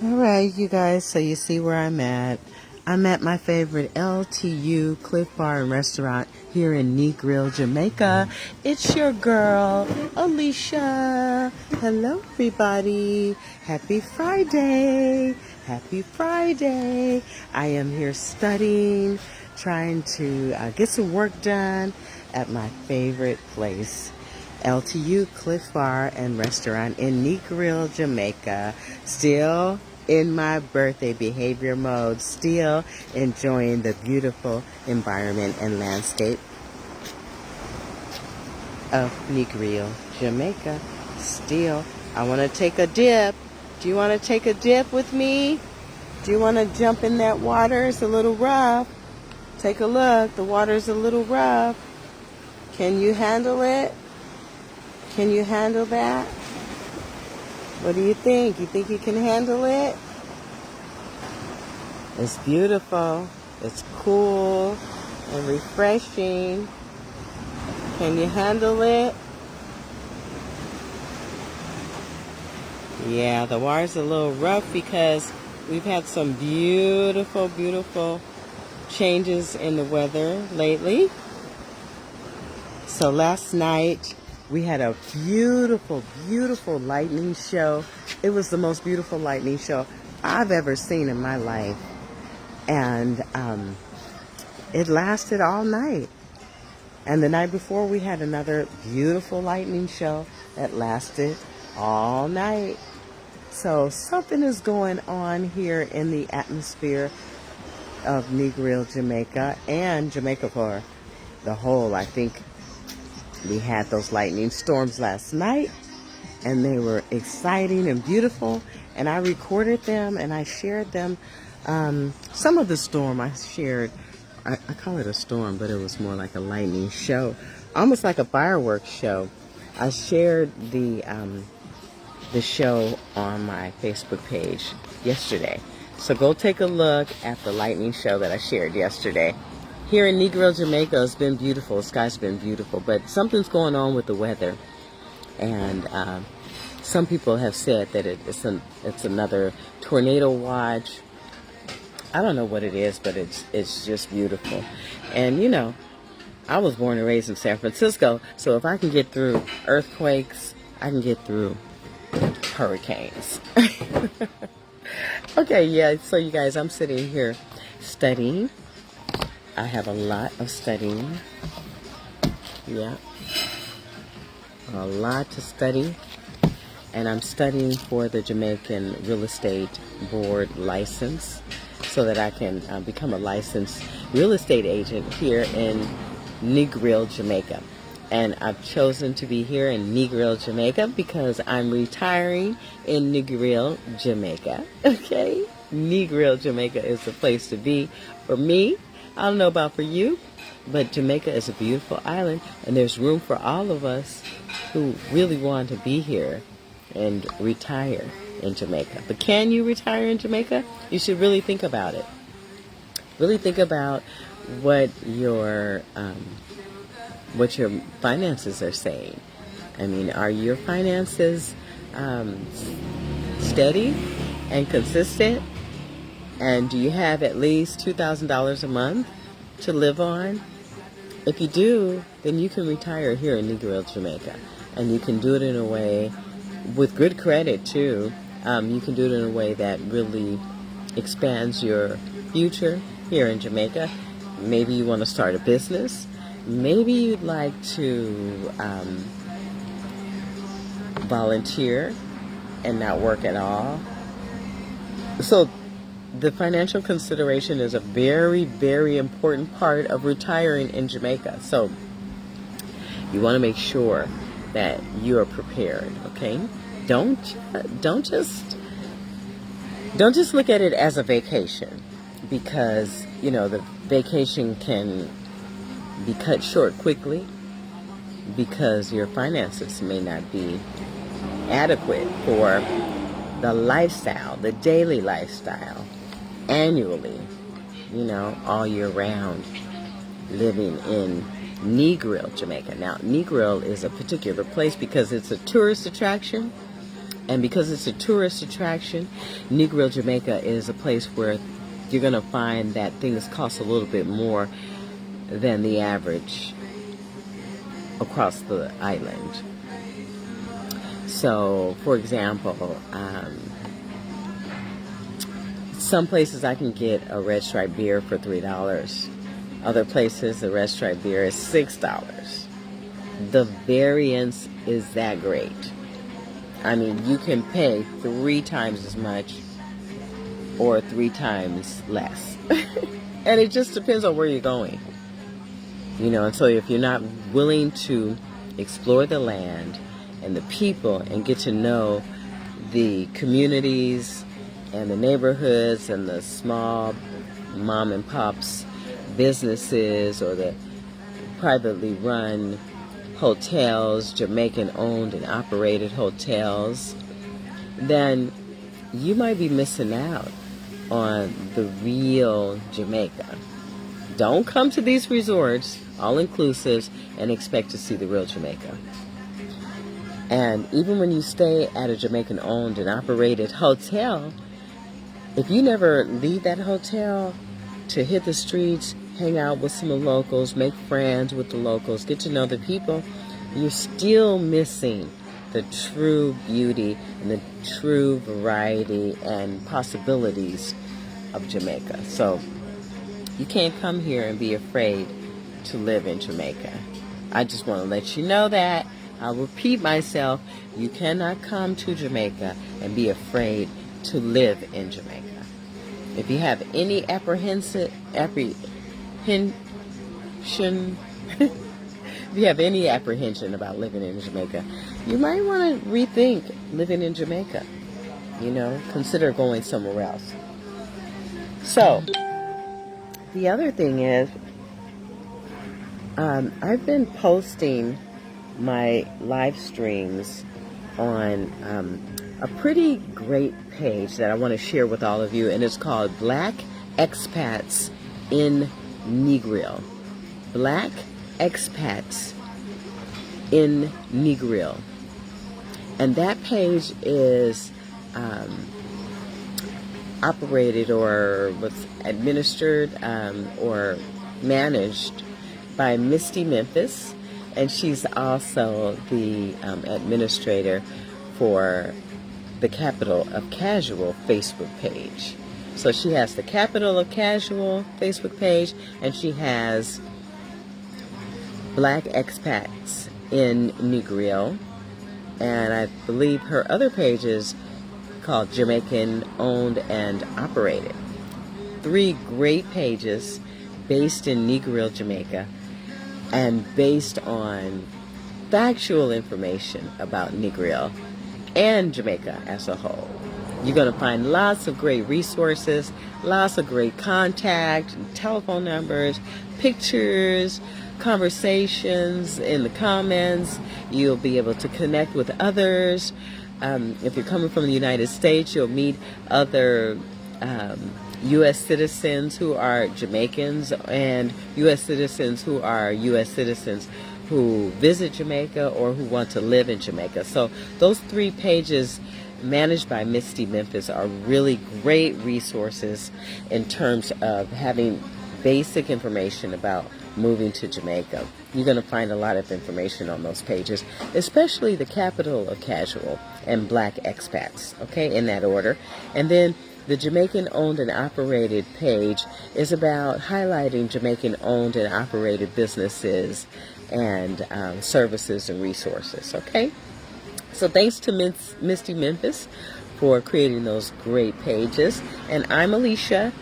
All right, you guys, so you see where I'm at. I'm at my favorite LTU Cliff Bar and Restaurant here in Negril, Jamaica. It's your girl, Alicia. Hello, everybody. Happy Friday. Happy Friday. I am here studying, trying to get some work done at my favorite place. LTU Cliff Bar and Restaurant in Negril, Jamaica. Still in my birthday behavior mode, still enjoying the beautiful environment and landscape of Negril, Jamaica. Still, I want to take a dip. Do you want to take a dip with me? Do you want to jump in that water? It's a little rough. Take a look. The water's a little rough. Can you handle it? Can you handle that? What do you think? You think you can handle it? It's beautiful. It's cool and refreshing. Can you handle it? Yeah, the water's a little rough because we've had some beautiful, beautiful changes in the weather lately. So last night, we had a beautiful, beautiful lightning show. It was the most beautiful lightning show I've ever seen in my life. And it lasted all night. And the night before, we had another beautiful lightning show that lasted all night. So something is going on here in the atmosphere of Negril, Jamaica, and Jamaica for the whole. I think we had those lightning storms last night, and they were exciting and beautiful, and I recorded them and I shared them. Some of the storm I shared, I call it a storm, but it was more like a lightning show, almost like a fireworks show. I shared the show on my Facebook page yesterday. So go take a look at the lightning show that I shared yesterday. Here in Negril, Jamaica, it's been beautiful. The sky's been beautiful, but something's going on with the weather. And some people have said that it's another tornado watch. I don't know what it is, but it's just beautiful. And, you know, I was born and raised in San Francisco, so if I can get through earthquakes, I can get through hurricanes. Okay, yeah, so you guys, I'm sitting here studying. I have a lot of studying. Yeah. A lot to study. And I'm studying for the Jamaican Real Estate Board license so that I can become a licensed real estate agent here in Negril, Jamaica. And I've chosen to be here in Negril, Jamaica because I'm retiring in Negril, Jamaica. Okay? Negril, Jamaica is the place to be for me. I don't know about for you, but Jamaica is a beautiful island, and there's room for all of us who really want to be here and retire in Jamaica. But can you retire in Jamaica? You should really think about it. Really think about what your finances are saying. I mean, are your finances steady and consistent? And do you have at least $2,000 a month to live on? If you do, then you can retire here in Negril, Jamaica. And you can do it in a way with good credit, too. You can do it in a way that really expands your future here in Jamaica. Maybe you want to start a business. Maybe you'd like to volunteer and not work at all. So the financial consideration is a very, very important part of retiring in Jamaica. So you want to make sure that you are prepared, okay? Don't just look at it as a vacation, because, you know, the vacation can be cut short quickly because your finances may not be adequate for the lifestyle, the daily lifestyle, annually, you know, all year round, living in Negril, Jamaica. Now, Negril is a particular place because it's a tourist attraction, And because it's a tourist attraction, Negril, Jamaica is a place where you're going to find that things cost a little bit more than the average across the island. So, for example, some places I can get a red stripe beer for $3. Other places, the red stripe beer is $6. The variance is that great. I mean, you can pay 3 times as much or 3 times less. And it just depends on where you're going. You know, and so if you're not willing to explore the land and the people and get to know the communities and the neighborhoods and the small mom and pops businesses or the privately run hotels, Jamaican owned and operated hotels, then you might be missing out on the real Jamaica. Don't come to these resorts, all inclusives, and expect to see the real Jamaica. And even when you stay at a Jamaican owned and operated hotel, if you never leave that hotel to hit the streets, hang out with some of the locals, make friends with the locals, get to know the people, you're still missing the true beauty and the true variety and possibilities of Jamaica. So you can't come here and be afraid to live in Jamaica. I just want to let you know that. I'll repeat myself. You cannot come to Jamaica and be afraid to live in Jamaica. If you have any apprehension, if you have any apprehension about living in Jamaica, you might want to rethink living in Jamaica. You know, consider going somewhere else. So, the other thing is, I've been posting my live streams on a pretty great page that I want to share with all of you, and it's called Black Expats in Negril. Black Expats in Negril. And that page is operated or was administered or managed by Misty Memphis, and she's also the administrator for the Capital of Casual Facebook page. So she has the Capital of Casual Facebook page, and she has Black Expats in Negril, and I believe her other page is called Jamaican Owned and Operated. 3 great pages based in Negril, Jamaica, and based on factual information about Negril and Jamaica as a whole. You're going to find lots of great resources, lots of great contact, telephone numbers, pictures, conversations in the comments. You'll be able to connect with others. If you're coming from the United States, you'll meet other U.S. citizens who are Jamaicans and U.S. citizens who are U.S. citizens who visit Jamaica or who want to live in Jamaica. So those 3 pages managed by Misty Memphis are really great resources in terms of having basic information about moving to Jamaica. You're going to find a lot of information on those pages, especially the Capital of Casual and Black Expats, okay, in that order. And then the Jamaican Owned and Operated page is about highlighting Jamaican owned and operated businesses and services and resources, okay? So thanks to Misty Memphis for creating those great pages. And I'm Alicia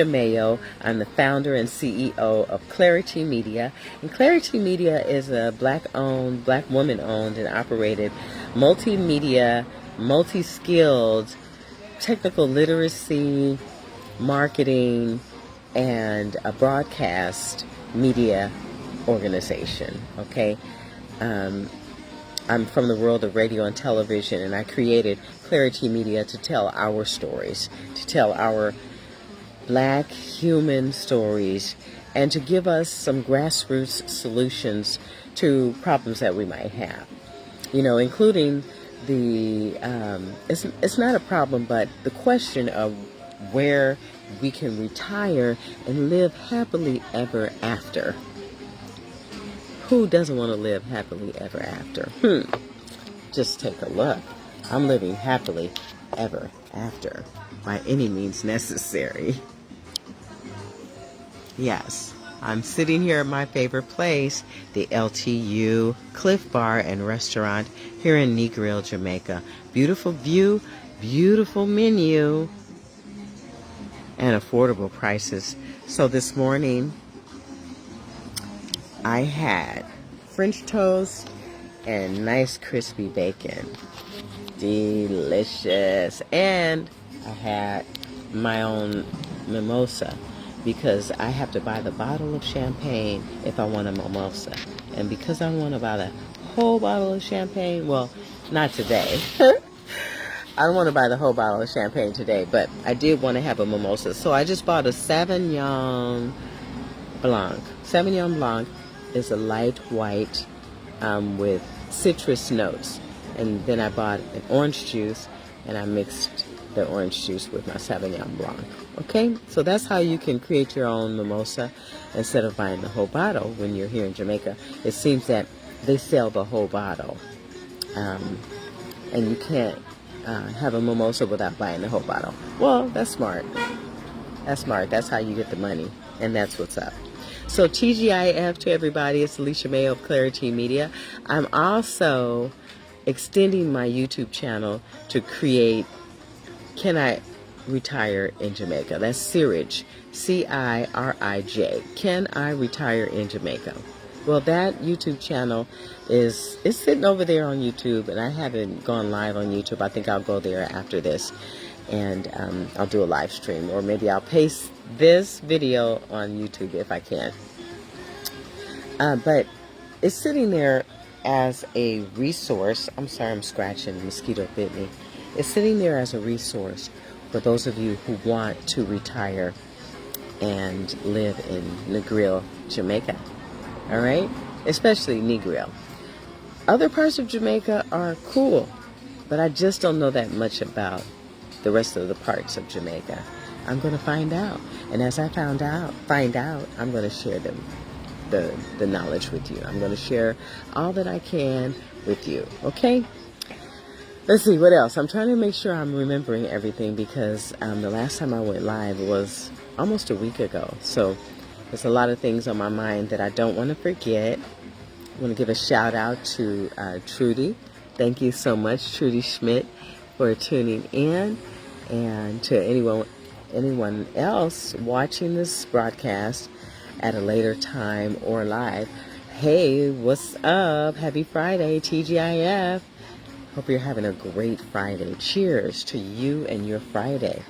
Mayo. I'm the founder and CEO of Clari-T Media. And Clari-T Media is a black woman-owned and operated multimedia, multi-skilled technical literacy, marketing, and a broadcast media organization, okay? I'm from the world of radio and television, and I created Clari-T Media to tell our stories, to tell our black human stories, and to give us some grassroots solutions to problems that we might have. You know, including it's not a problem, but the question of where we can retire and live happily ever after. Who doesn't want to live happily ever after? Just take a look. I'm living happily ever after by any means necessary. Yes, I'm sitting here at my favorite place, the LTU Cliff Bar and Restaurant here in Negril, Jamaica. Beautiful view, beautiful menu, and affordable prices. So this morning, I had French toast and nice crispy bacon. Delicious. And I had my own mimosa, because I have to buy the bottle of champagne if I want a mimosa. And because I want about a whole bottle of champagne, well, not today. I don't want to buy the whole bottle of champagne today, but I did want to have a mimosa. So I just bought a Sauvignon Blanc. Sauvignon Blanc is a light white with citrus notes. And then I bought an orange juice, and I mixed the orange juice with my Sauvignon Blanc. Okay, so that's how you can create your own mimosa instead of buying the whole bottle when you're here in Jamaica. It seems that they sell the whole bottle, and you can't have a mimosa without buying the whole bottle. Well, that's smart. That's smart. That's how you get the money, and that's what's up. So TGIF to everybody. It's Alicia Mayo of Clari-T Media. I'm also extending my YouTube channel to create Can I Retire in Jamaica? That's Cirij, C-I-R-I-J. Can I Retire in Jamaica? Well, that YouTube channel is sitting over there on YouTube, and I haven't gone live on YouTube. I think I'll go there after this, and I'll do a live stream, or maybe I'll paste this video on YouTube if I can. But it's sitting there as a resource. I'm sorry, I'm scratching. The mosquito bit me. It's sitting there as a resource for those of you who want to retire and live in Negril, Jamaica. All right? Especially Negril. Other parts of Jamaica are cool, but I just don't know that much about the rest of the parts of Jamaica. I'm going to find out. And as I find out, I'm going to share the knowledge with you. I'm going to share all that I can with you. Okay? Let's see, what else? I'm trying to make sure I'm remembering everything, because the last time I went live was almost a week ago. So there's a lot of things on my mind that I don't want to forget. I want to give a shout out to Trudy. Thank you so much, Trudy Schmidt, for tuning in. And to anyone else watching this broadcast at a later time or live, hey, what's up? Happy Friday, TGIF. Hope you're having a great Friday. Cheers to you and your Friday,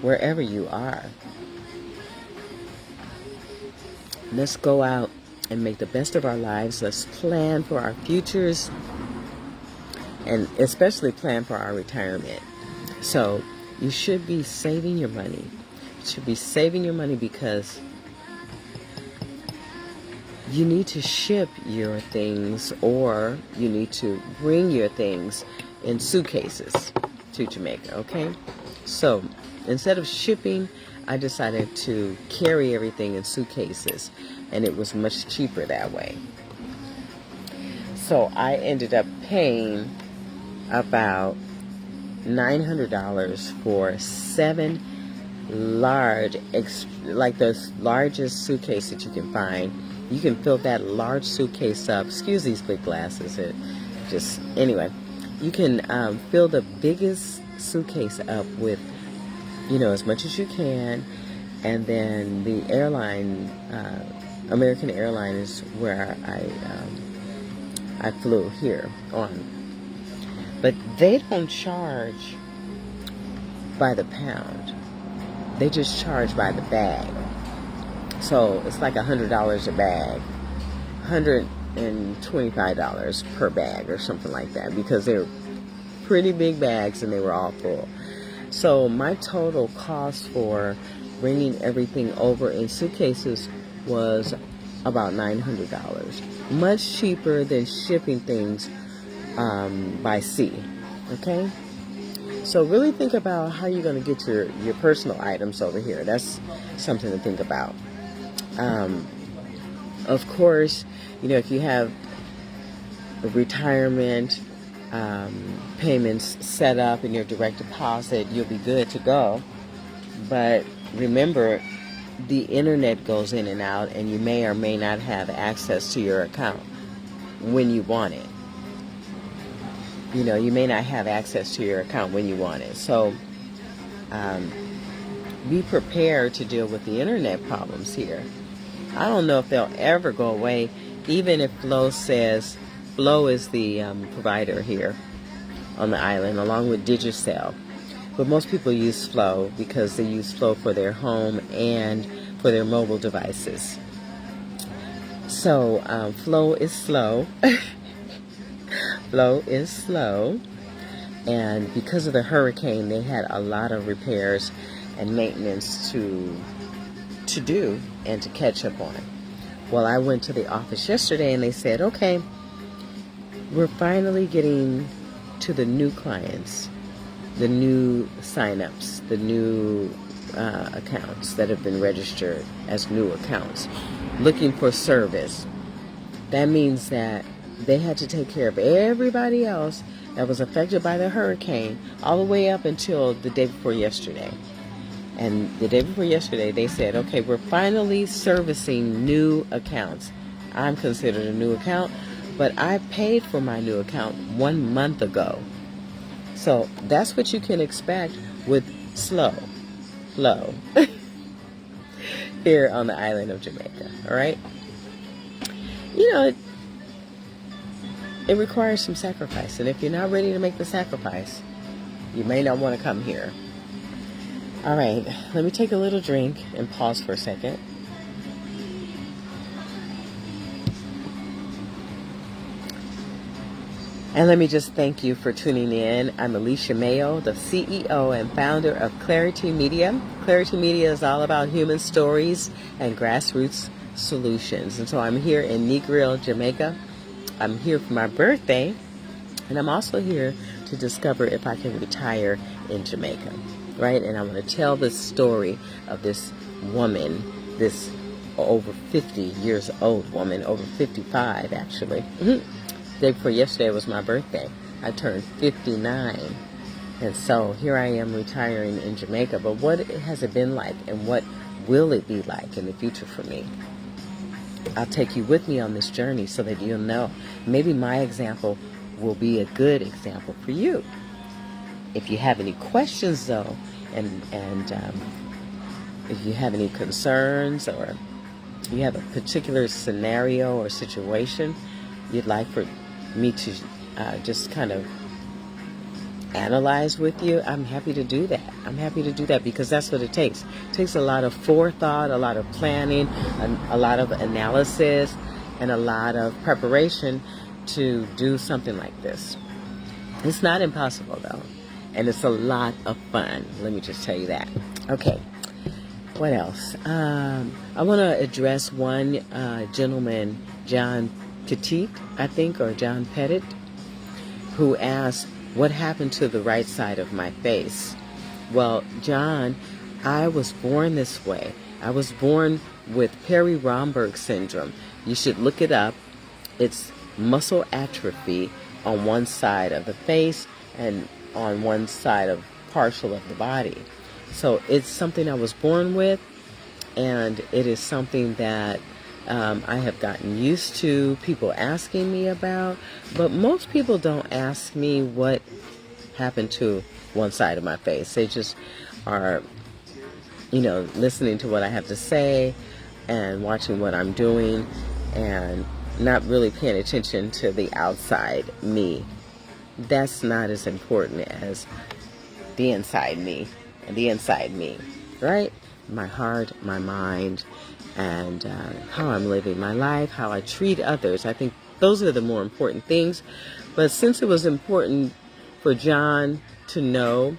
wherever you are. Let's go out and make the best of our lives. Let's plan for our futures, and especially plan for our retirement. So you should be saving your money. You should be saving your money, because you need to ship your things, or you need to bring your things in suitcases to Jamaica, okay? So instead of shipping, I decided to carry everything in suitcases, and it was much cheaper that way. So I ended up paying about $900 for 7 large, like the largest suitcase that you can find. You can fill that large suitcase up. Excuse these big glasses. Anyway, you can fill the biggest suitcase up with, as much as you can. And then the airline, American Airline, is where I flew here on. But they don't charge by the pound. They just charge by the bag. So it's like $100 a bag, $125 per bag or something like that, because they're pretty big bags and they were all full. So my total cost for bringing everything over in suitcases was about $900. Much cheaper than shipping things by sea. Okay? So really think about how you're going to get your personal items over here. That's something to think about. Of course, if you have retirement payments set up in your direct deposit, you'll be good to go. But remember, the internet goes in and out, and you may or may not have access to your account when you want it. You may not have access to your account when you want it. So be prepared to deal with the internet problems here. I don't know if they'll ever go away, even if Flow says, Flow is the provider here on the island, along with Digicel. But most people use Flow because they use Flow for their home and for their mobile devices. So Flow is slow. Flow is slow. And because of the hurricane, they had a lot of repairs and maintenance to do and to catch up on. Well, I went to the office yesterday and they said, okay, we're finally getting to the new clients, the new signups, the new accounts that have been registered as new accounts, looking for service. That means that they had to take care of everybody else that was affected by the hurricane all the way up until the day before yesterday. And the day before yesterday, they said, okay, we're finally servicing new accounts. I'm considered a new account, but I paid for my new account 1 month ago. So that's what you can expect with Flow here on the island of Jamaica. All right. It requires some sacrifice. And if you're not ready to make the sacrifice, you may not want to come here. All right, let me take a little drink and pause for a second. And let me just thank you for tuning in. I'm Alicia Mayo, the CEO and founder of Clari-T Media. Clari-T Media is all about human stories and grassroots solutions. And so I'm here in Negril, Jamaica. I'm here for my birthday, and I'm also here to discover if I can retire in Jamaica. Right? And I'm going to tell the story of this woman, this over 50 years old woman, over 55 actually. The day before yesterday was my birthday. I turned 59. And so here I am retiring in Jamaica. But what has it been like, and what will it be like in the future for me? I'll take you with me on this journey so that you'll know. Maybe my example will be a good example for you. If you have any questions, though, and if you have any concerns, or you have a particular scenario or situation you'd like for me to just kind of analyze with you, I'm happy to do that. I'm happy to do that because that's what it takes. It takes a lot of forethought, a lot of planning, a lot of analysis, and a lot of preparation to do something like this. It's not impossible, though. And it's a lot of fun. Let me just tell you that. Okay. What else? I want to address one gentleman, John Petit, I think, or John Pettit, who asked, what happened to the right side of my face? Well, John, I was born this way. I was born with Perry-Romberg syndrome. You should look it up. It's muscle atrophy on one side of the face and on one side of partial of the body. So it's something I was born with, and it is something that I have gotten used to people asking me about, but most people don't ask me what happened to one side of my face. They just are, listening to what I have to say and watching what I'm doing and not really paying attention to the outside me. That's not as important as the inside me, right? My heart, my mind, and how I'm living my life, how I treat others. I think those are the more important things. But since it was important for John to know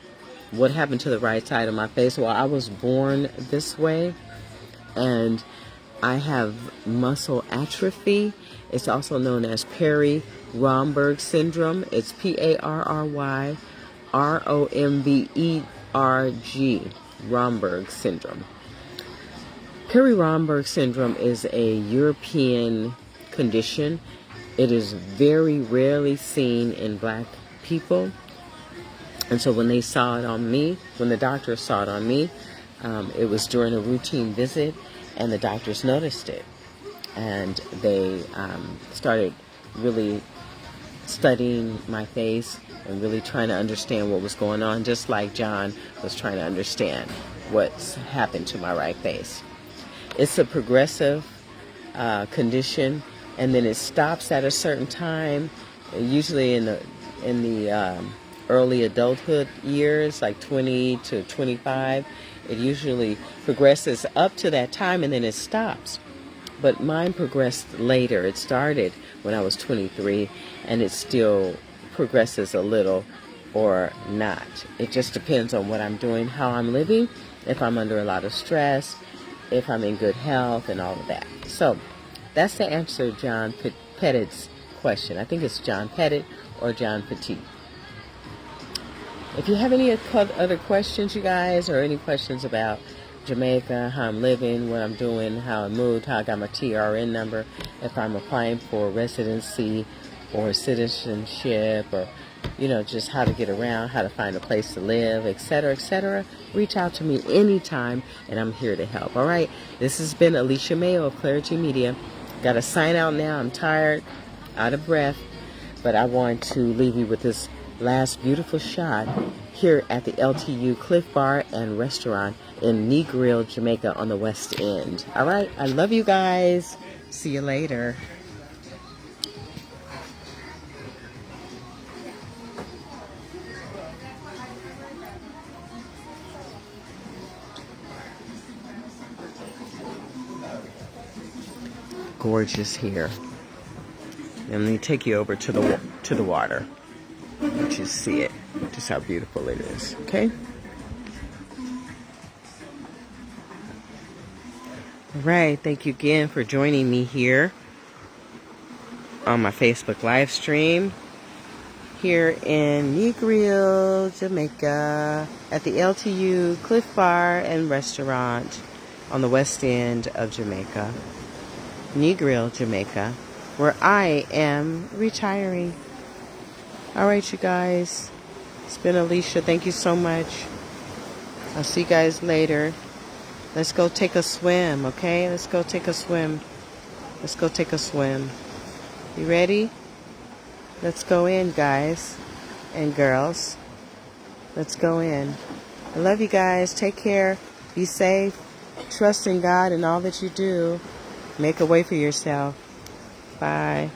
what happened to the right side of my face, well, I was born this way, and I have muscle atrophy. It's also known as Perry Romberg syndrome. It's Parrymberg, Romberg syndrome. Romberg syndrome is a European condition. It is very rarely seen in black people. And so when they saw it on me, when the doctor saw it on me, it was during a routine visit, and the doctors noticed it. And they started really studying my face and really trying to understand what was going on, just like John was trying to understand what's happened to my right face. It's a progressive condition, and then it stops at a certain time, usually in the early adulthood years, like 20 to 25. It usually progresses up to that time, and then it stops. But mine progressed later. It started when I was 23, and it still progresses a little or not. It just depends on what I'm doing, how I'm living, if I'm under a lot of stress, if I'm in good health, and all of that. So that's the answer to John Pettit's question. I think it's John Pettit or John Petit. If you have any other questions, you guys, or any questions about Jamaica, how I'm living, what I'm doing, how I moved, how I got my TRN number, if I'm applying for residency or citizenship, or, just how to get around, how to find a place to live, etc., reach out to me anytime, and I'm here to help. All right? This has been Alicia Mayo of Clari-T Media. Got to sign out now. I'm tired, out of breath, but I want to leave you with this last beautiful shot here at the LTU Cliff Bar and Restaurant in Negril, Jamaica on the West End. All right? I love you guys. See you later. Gorgeous here. And let me take you over to the water. Let you see it. Just how beautiful it is. Okay? All right. Thank you again for joining me here on my Facebook live stream here in Negril, Jamaica at the LTU Cliff Bar and Restaurant on the West End of Jamaica. Negril, Jamaica, where I am retiring. All right, you guys. It's been Alicia. Thank you so much. I'll see you guys later. Let's go take a swim, okay? Let's go take a swim. Let's go take a swim. You ready? Let's go in, guys and girls. Let's go in. I love you guys. Take care. Be safe. Trust in God in all that you do. Make a way for yourself. Bye.